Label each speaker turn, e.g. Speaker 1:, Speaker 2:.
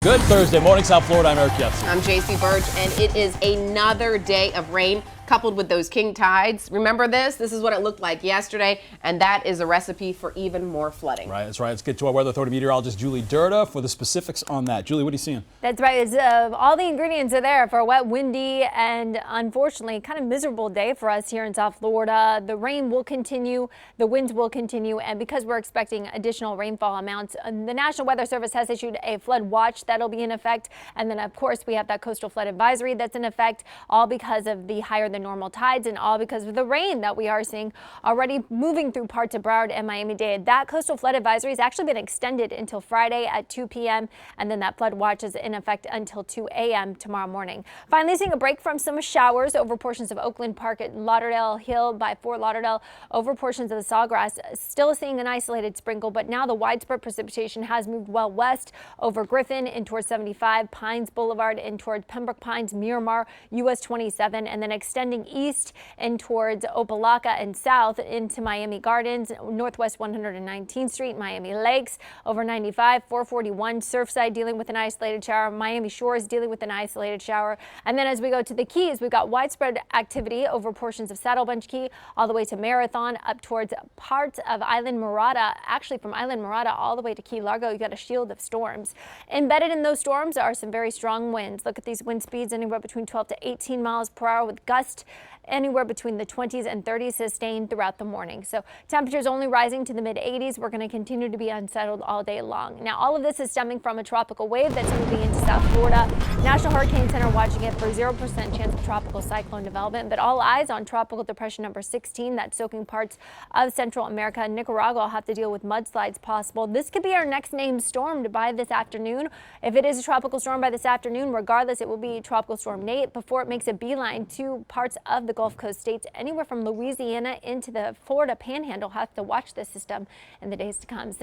Speaker 1: Good Thursday morning, South Florida. I'm Eric Jeffs.
Speaker 2: I'm JC Burge, and it is another day of rain coupled with those king tides. Remember this? This is what it looked like yesterday, and that is a recipe for even more flooding.
Speaker 1: Right, that's right. Let's get to our weather authority meteorologist, Julie Durda, for the specifics on that. Julie, what are you seeing?
Speaker 3: That's right. All the ingredients are there for a wet, windy, and unfortunately kind of miserable day for us here in South Florida. The rain will continue, the winds will continue, and because we're expecting additional rainfall amounts, the National Weather Service has issued a flood watch that'll be in effect. And then, of course, we have that coastal flood advisory that's in effect, all because of the higher than normal tides and all because of the rain that we are seeing already moving through parts of Broward and Miami-Dade. That coastal flood advisory has actually been extended until Friday at 2 p.m. and then that flood watch is in effect until 2 a.m. tomorrow morning. Finally seeing a break from some showers over portions of Oakland Park at Lauderdale Hill by Fort Lauderdale, over portions of the Sawgrass. Still seeing an isolated sprinkle, but now the widespread precipitation has moved well west over Griffin in towards 75, Pines Boulevard in towards Pembroke Pines, Miramar, US 27, and then extending east and towards Opelika and south into Miami Gardens, Northwest 119th Street, Miami Lakes, over 95, 441, Surfside dealing with an isolated shower, Miami Shores dealing with an isolated shower. And then as we go to the Keys, we've got widespread activity over portions of Saddle Bunch Key all the way to Marathon, up towards parts of Island Murata. Actually, from Island Murata all the way to Key Largo, you got a shield of storms. Embedded in those storms are some very strong winds. Look at these wind speeds anywhere between 12 to 18 miles per hour with gusts anywhere between the 20s and 30s sustained throughout the morning. So temperatures only rising to the mid 80s. We're going to continue to be unsettled all day long. Now, all of this is stemming from a tropical wave that's moving into South Florida. National Hurricane Center watching it for 0% chance of tropical cyclone development, but all eyes on tropical depression number 16 that's soaking parts of Central America. Nicaragua will have to deal with mudslides possible. This could be our next named storm by this afternoon. If it is a tropical storm by this afternoon, regardless, it will be Tropical Storm Nate before it makes a beeline to parts of the Gulf Coast states. Anywhere from Louisiana into the Florida Panhandle have to watch this system in the days to come.